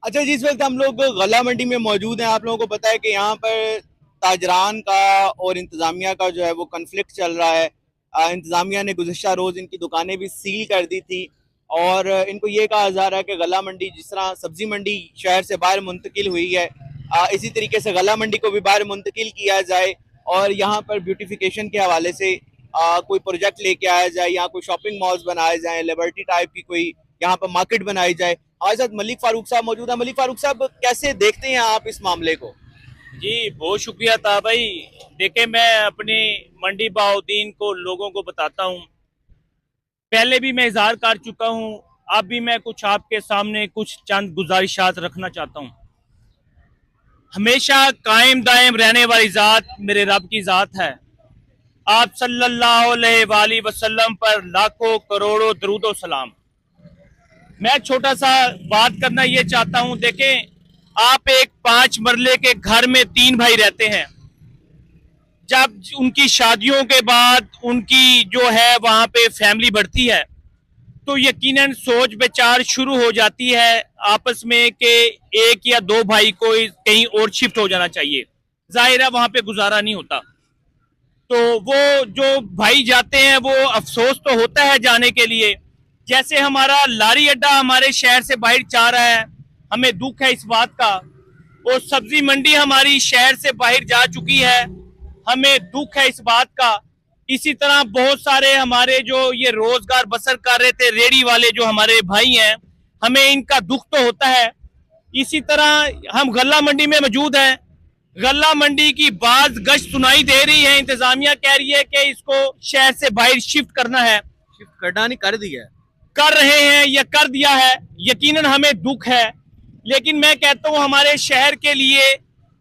अच्छा जी, इस वक्त हम लोग गला मंडी में मौजूद हैं। आप लोगों को पता है कि यहाँ पर ताजरान का और इंतज़ामिया का जो है वो कन्फ्लिक्ट चल रहा है। इंतज़ामिया ने गुज़िश्ता रोज़ इनकी दुकानें भी सील कर दी थी और इनको ये कहा जा रहा है कि गला मंडी जिस तरह सब्जी मंडी शहर से बाहर मुंतकिल हुई है, इसी तरीके से गला मंडी को भी बाहर मुंतकिल किया जाए और यहाँ पर ब्यूटिफिकेशन के हवाले से कोई प्रोजेक्ट लेके आया जाए, यहाँ कोई शॉपिंग मॉल्स बनाए जाए, लिबर्टी टाइप की कोई यहाँ पर मार्केट बनाई जाए। हमारे साथ मलिक फारूक साहब मौजूद है। मलिक फारूक साहब, कैसे देखते हैं आप इस मामले को? जी बहुत शुक्रिया था भाई। देखे, मैं अपनी मंडी बहाउद्दीन को लोगों को बताता हूँ। पहले भी मैं इजहार कर चुका हूँ, अब भी मैं कुछ आपके सामने कुछ चंद गुजारिशात रखना चाहता हूँ। हमेशा कायम दायम रहने वाली ज़ात मेरे रब की ज़ात है। आप सल्लल्लाहु अलैहि वसल्लम पर लाखों करोड़ों दरूद और सलाम। मैं छोटा सा बात करना ये चाहता हूँ। देखें, आप एक 5 मरले के घर में 3 भाई रहते हैं। जब उनकी शादियों के बाद उनकी जो है वहां पे फैमिली बढ़ती है तो यकीनन सोच विचार शुरू हो जाती है आपस में कि एक या 2 भाई को कहीं और शिफ्ट हो जाना चाहिए। जाहिर है वहां पे गुजारा नहीं होता, तो वो जो भाई जाते हैं वो अफसोस तो होता है जाने के लिए। जैसे हमारा लारी अड्डा हमारे शहर से बाहर जा रहा है, हमें दुख है इस बात का। और सब्जी मंडी हमारी शहर से बाहर जा चुकी है, हमें दुख है इस बात का। इसी तरह बहुत सारे हमारे जो ये रोजगार बसर कर रहे थे, रेडी वाले जो हमारे भाई हैं, हमें इनका दुख तो होता है। इसी तरह हम गल्ला मंडी में मौजूद हैं। गल्ला मंडी की बाज गश्त सुनाई दे रही है, इंतजामिया कह रही है कि इसको शहर से बाहर शिफ्ट करना है। शिफ्ट करना नहीं, कर दिया है। कर रहे हैं या कर दिया है, यकीनन हमें दुख है। लेकिन मैं कहता हूं हमारे शहर के लिए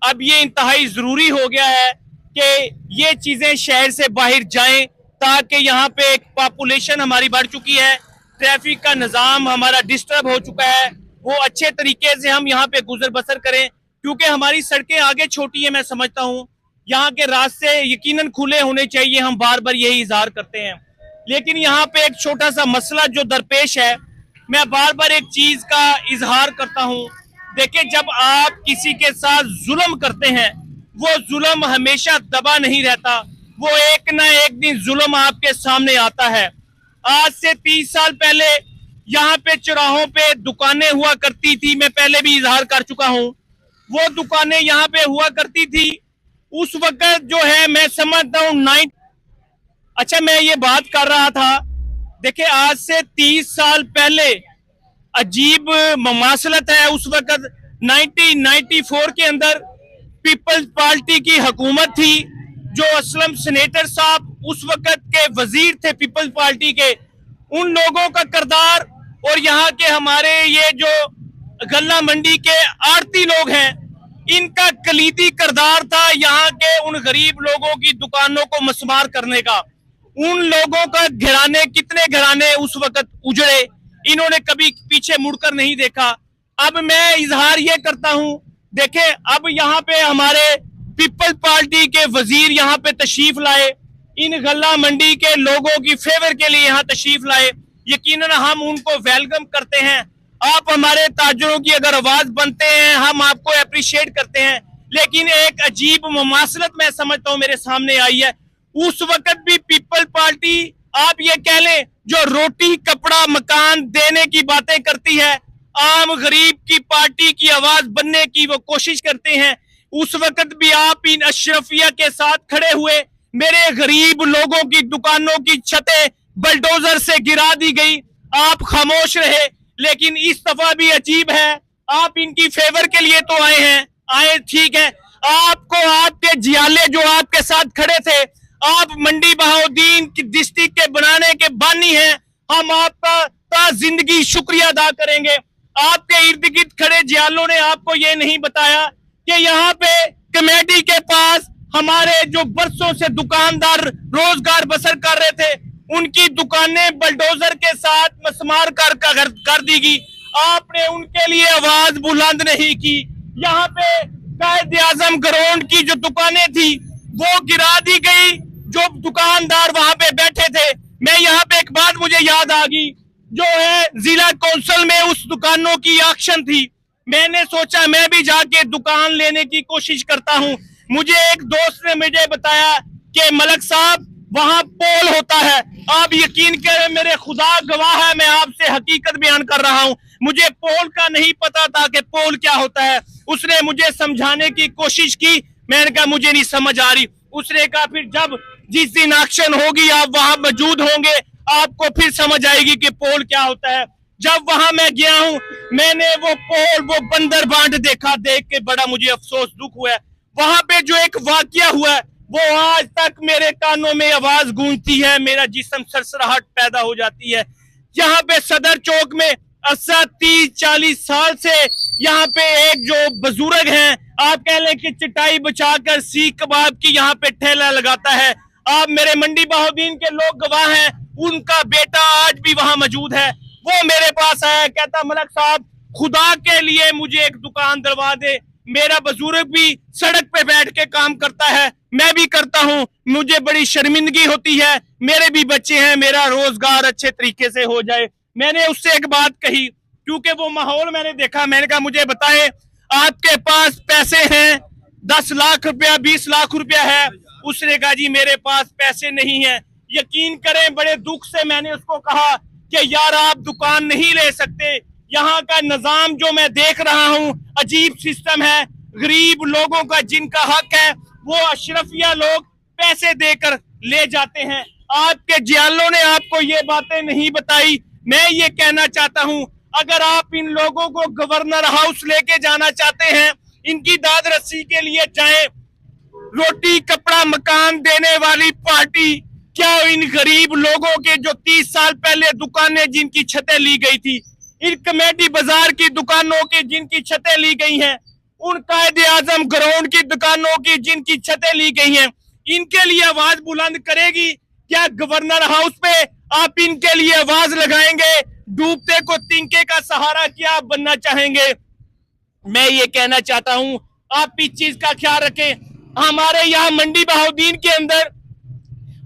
अब ये इंतहाई जरूरी हो गया है कि ये चीजें शहर से बाहर जाएं, ताकि यहाँ पे एक पॉपुलेशन हमारी बढ़ चुकी है, ट्रैफिक का निज़ाम हमारा डिस्टर्ब हो चुका है, वो अच्छे तरीके से हम यहाँ पे गुजर बसर करें। क्योंकि हमारी सड़कें आगे छोटी है, मैं समझता हूँ यहाँ के रास्ते यकीनन खुले होने चाहिए, हम बार बार यही इजहार करते हैं। लेकिन यहाँ पे एक छोटा सा मसला जो दरपेश है, मैं बार बार एक चीज का इजहार करता हूँ। देखिए, जब आप किसी के साथ जुल्म करते हैं, वो जुल्म हमेशा दबा नहीं रहता, वो एक ना एक दिन जुल्म आपके सामने आता है। आज से 30 साल पहले यहाँ पे चौराहों पे दुकानें हुआ करती थी, मैं पहले भी इजहार कर चुका हूँ। वो दुकानें यहाँ पे हुआ करती थी उस वक्त जो है, मैं समझता हूँ अच्छा, मैं ये बात कर रहा था। देखिए, आज से 30 साल पहले अजीब ममासलत है। उस वक्त 1994 के अंदर पीपल्स पार्टी की हुकूमत थी, जो असलम सेनेटर साहब उस वक्त के वजीर थे पीपल्स पार्टी के। उन लोगों का किरदार और यहाँ के हमारे ये जो गल्ला मंडी के आड़ती लोग हैं, इनका कलीदी किरदार था यहाँ के उन गरीब लोगों की दुकानों को मस्मार करने का। उन लोगों का घराने, कितने घराने उस वक्त उजड़े, इन्होंने कभी पीछे मुड़कर नहीं देखा। अब मैं इजहार ये करता हूं, देखें, अब यहाँ पे हमारे पीपल पार्टी के वजीर यहाँ पे तशरीफ लाए, इन गल्ला मंडी के लोगों की फेवर के लिए यहाँ तशरीफ लाए, यकीनन हम उनको वेलकम करते हैं। आप हमारे ताजरों की अगर आवाज बनते हैं, हम आपको अप्रिशिएट करते हैं। लेकिन एक अजीब मुमासलत मैं समझता हूँ मेरे सामने आई है। उस वक्त भी पीपल पार्टी, आप ये कह लें, जो रोटी कपड़ा मकान देने की बातें करती है, आम गरीब की पार्टी की आवाज बनने की वो कोशिश करते हैं, उस वक्त भी आप इन अशरफिया के साथ खड़े हुए। मेरे गरीब लोगों की दुकानों की छतें बलडोजर से गिरा दी गई, आप खामोश रहे। लेकिन इस दफा भी अजीब है, आप इनकी फेवर के लिए तो आए ठीक है, आपको आपके जियाले जो आपके साथ खड़े थे, आप मंडी बहाउद्दीन की डिस्ट्रिक्ट के बनाने के बानी हैं, हम आपका जिंदगी शुक्रिया अदा करेंगे। आपके इर्द गिर्द खड़े जियालों ने आपको ये नहीं बताया कि यहाँ पे कमेटी के पास हमारे जो बरसों से दुकानदार रोजगार बसर कर रहे थे, उनकी दुकानें बलडोजर के साथ मस्मार कर दी गई। आपने उनके लिए आवाज बुलंद नहीं की। यहाँ पे कायद आजम ग्राउंड की जो दुकानें थी वो गिरा दी गई, जो दुकानदार वहां पे बैठे थे। मैं यहाँ पे एक बात मुझे याद आ गई, जो है जिला कौंसिल में उस दुकानों की ऑक्शन थी, मैंने सोचा मैं भी जाके दुकान लेने की कोशिश करता हूं। मुझे एक दोस्त ने मुझे बताया कि मलक साहब वहां पोल होता है। आप यकीन करें, मेरे खुदा गवाह है, मैं आपसे हकीकत बयान कर रहा हूं, मुझे पोल का नहीं पता था कि पोल क्या होता है। उसने मुझे समझाने की कोशिश की, मैंने कहा मुझे नहीं समझ आ रही। उसने कहा फिर जब जिस दिन एक्शन होगी आप वहां मौजूद होंगे, आपको फिर समझ आएगी कि पोल क्या होता है। जब वहां मैं गया हूं, मैंने वो पोल, वो बंदर बांट देखा, देख के बड़ा मुझे अफसोस दुख हुआ है। वहां पे जो एक वाकया हुआ है वो आज तक मेरे कानों में आवाज गूंजती है, मेरा जिस्म सरसराहट पैदा हो जाती है। यहाँ पे सदर चौक में 30-40 साल से यहाँ पे एक जो बुजुर्ग हैं, आप कह लें कि चटाई बिछाकर सीख कबाब की यहाँ पे ठेला लगाता है। आप मेरे मंडी बहाउद्दीन के लोग गवाह हैं, उनका बेटा आज भी वहां मौजूद है। वो मेरे पास आया, कहता मलक साहब खुदा के लिए मुझे एक दुकान दिलवा दे। मेरा बुजुर्ग भी सड़क पे बैठ के काम करता है, मैं भी करता हूँ, मुझे बड़ी शर्मिंदगी होती है, मेरे भी बच्चे हैं, मेरा रोजगार अच्छे तरीके से हो जाए। मैंने उससे एक बात कही, क्योंकि वो माहौल मैंने देखा। मैंने कहा मुझे बताएं आपके पास पैसे हैं, 10 लाख रुपया 20 लाख रुपया है? उसने कहा जी मेरे पास पैसे नहीं है। यकीन करें बड़े दुख से मैंने उसको कहा कि यार आप दुकान नहीं ले सकते, यहाँ का निजाम जो मैं देख रहा हूँ अजीब सिस्टम है। गरीब लोगों का जिनका हक है वो अशरफिया लोग पैसे देकर ले जाते हैं। आपके जियालों ने आपको ये बातें नहीं बताई। मैं ये कहना चाहता हूँ, अगर आप इन लोगों को गवर्नर हाउस लेके जाना चाहते हैं, इनकी दाद रस्सी के लिए जाएं। रोटी कपड़ा मकान देने वाली पार्टी क्या इन गरीब लोगों के जो 30 साल पहले दुकानें जिनकी छतें ली गई थी, इन कमेटी बाजार की दुकानों की जिनकी छतें ली गई हैं, उन कायदे आजम ग्राउंड की दुकानों की जिनकी छतें ली गई हैं, इनके लिए आवाज बुलंद करेगी? क्या गवर्नर हाउस पे आप इनके लिए आवाज लगाएंगे? डूबते को तिनके का सहारा क्या आप बनना चाहेंगे? मैं ये कहना चाहता हूं आप इस चीज का ख्याल रखें। हमारे यहाँ मंडी बहाउद्दीन के अंदर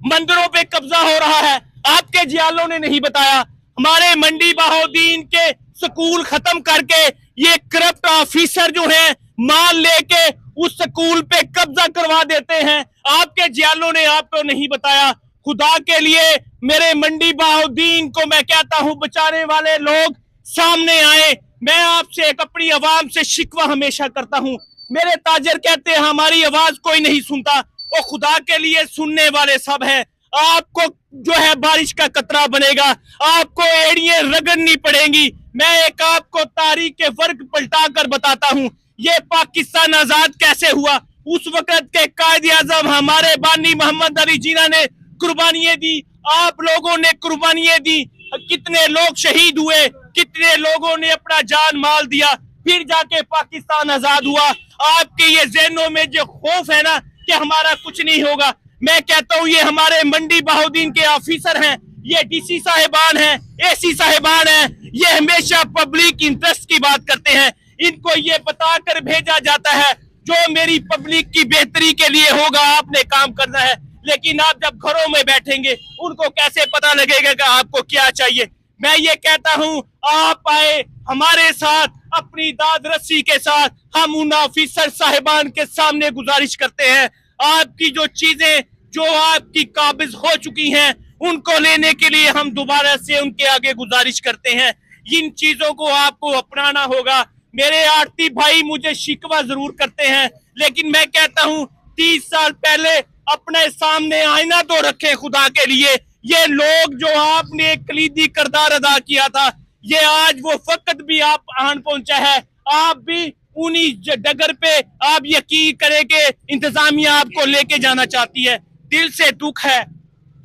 मंदिरों पे कब्जा हो रहा है, आपके जियालों ने नहीं बताया। हमारे मंडी बहाउद्दीन के स्कूल खत्म करके ये करप्ट ऑफिसर जो हैं माल लेके उस स्कूल पे कब्जा करवा देते हैं, आपके जियालों ने आपको नहीं बताया। खुदा के लिए मेरे मंडी बहाउद्दीन को मैं कहता हूं, बचाने वाले लोग सामने आए। मैं आपसे एक अपनी आवाम से शिकवा हमेशा करता हूं। मेरे ताजर कहते हैं हमारी आवाज कोई नहीं सुनता, वो खुदा के लिए सुनने वाले सब है। आपको जो है बारिश का कतरा बनेगा, आपको एड़ियां रगड़नी पड़ेंगी। मैं एक आपको तारीख के वर्ग पलटा कर बताता हूं, ये पाकिस्तान आजाद कैसे हुआ। उस वक्त के कायदे आजम हमारे बानी मोहम्मद अली जिन्ना ने कुर्बानियां दी, आप लोगों ने कुर्बानियां दी, कितने लोग शहीद हुए, कितने लोगों ने अपना जान माल दिया, फिर जाके पाकिस्तान आजाद हुआ। आपके ये जहनों में जो खौफ है ना कि हमारा कुछ नहीं होगा, मैं कहता हूँ ये हमारे मंडी बहाउद्दीन के ऑफिसर हैं, ये डीसी साहिबान हैं, एसी साहिबान हैं, ये हमेशा पब्लिक इंटरेस्ट की बात करते हैं। इनको ये बताकर भेजा जाता है जो मेरी पब्लिक की बेहतरी के लिए होगा आपने काम करना है, लेकिन आप जब घरों में बैठेंगे उनको कैसे पता लगेगा कि आपको क्या चाहिए। मैं ये कहता हूँ आप आए हमारे साथ, अपनी दाद रस्सी के साथ हम उन ऑफिसर साहिबान के सामने गुजारिश करते हैं, आपकी जो चीजें जो आपकी काबिज हो चुकी हैं उनको लेने के लिए हम दोबारा से उनके आगे गुजारिश करते हैं। इन चीजों को आपको अपनाना होगा। मेरे आरती भाई मुझे शिकवा जरूर करते हैं, लेकिन मैं कहता हूँ 30 साल पहले अपने सामने आईना तो रखें खुदा के लिए। ये लोग जो आपने एक कलीदी किरदार अदा किया था, ये आज वो वक्त भी आप आन पहुंचा है, आप भी उन्हीं डगर पे आप यकीन करें कि इंतजामिया आपको लेके जाना चाहती है। दिल से दुख है,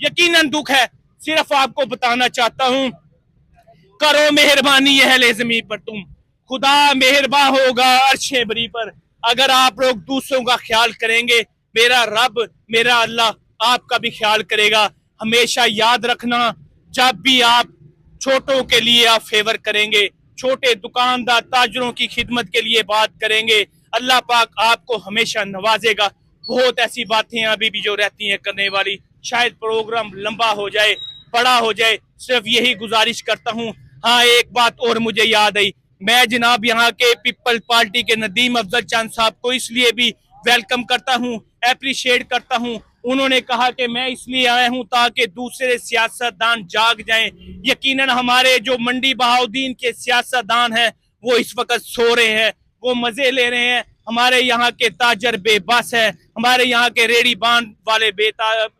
यकीनन दुख है। सिर्फ आपको बताना चाहता हूं, करो मेहरबानी अहले ज़मीन पर, तुम खुदा मेहरबान होगा अर्शे बरी पर। अगर आप लोग दूसरों का ख्याल करेंगे, मेरा रब मेरा अल्लाह आपका भी ख्याल करेगा। हमेशा याद रखना, जब भी आप छोटों के लिए आप फेवर करेंगे, छोटे दुकानदार ताजरों की खिदमत के लिए बात करेंगे, अल्लाह पाक आपको हमेशा नवाजेगा। बहुत ऐसी बातें अभी भी जो रहती हैं करने वाली, शायद प्रोग्राम लंबा हो जाए, बड़ा हो जाए, सिर्फ यही गुजारिश करता हूँ। हाँ, एक बात और मुझे याद आई, मैं जनाब यहाँ के पीपल पार्टी के नदीम अफजल चंद साहब को इसलिए भी वेलकम करता हूँ, अप्रिशिएट करता हूँ। उन्होंने कहा कि मैं इसलिए आया हूँ ताकि दूसरे सियासतदान जाग जाएं। यकीनन हमारे जो मंडी बहाउद्दीन के सियासतदान हैं वो इस वक्त सो रहे हैं, वो मजे ले रहे हैं। हमारे यहाँ के ताजर बेबस है, हमारे यहाँ के रेडी बांध वाले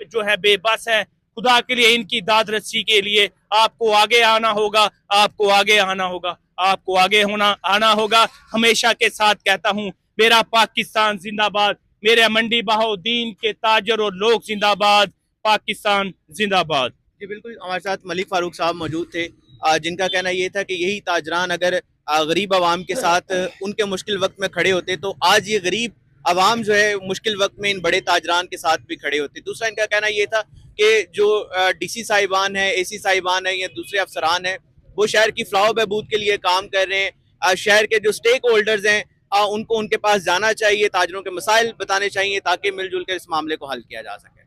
जो है बेबस है। खुदा के लिए इनकी दाद रस्सी के लिए आपको आगे आना होगा, आपको आगे आना होगा, आपको आगे आना होगा। हमेशा के साथ कहता हूँ, मेरा पाकिस्तान जिंदाबाद, मेरे मंडी बहाउद्दीन के ताजर और लोग जिंदाबाद, पाकिस्तान जिंदाबाद। जी बिल्कुल, हमारे साथ मलिक फारूक साहब मौजूद थे, जिनका कहना ये था कि यही ताजरान अगर गरीब आवाम के साथ उनके मुश्किल वक्त में खड़े होते तो आज ये गरीब आवाम जो है मुश्किल वक्त में इन बड़े ताजरान के साथ भी खड़े होते। दूसरा इनका कहना ये था कि जो डीसी साहिबान है, एसी साहिबान है या दूसरे अफसरान हैं, वो शहर की फलाह बहबूद के लिए काम कर रहे हैं। शहर के जो स्टेक होल्डर्स हैं उनको उनके पास जाना चाहिए, ताजरों के मसाइल बताने चाहिए ताकि मिलजुल कर इस मामले को हल किया जा सके।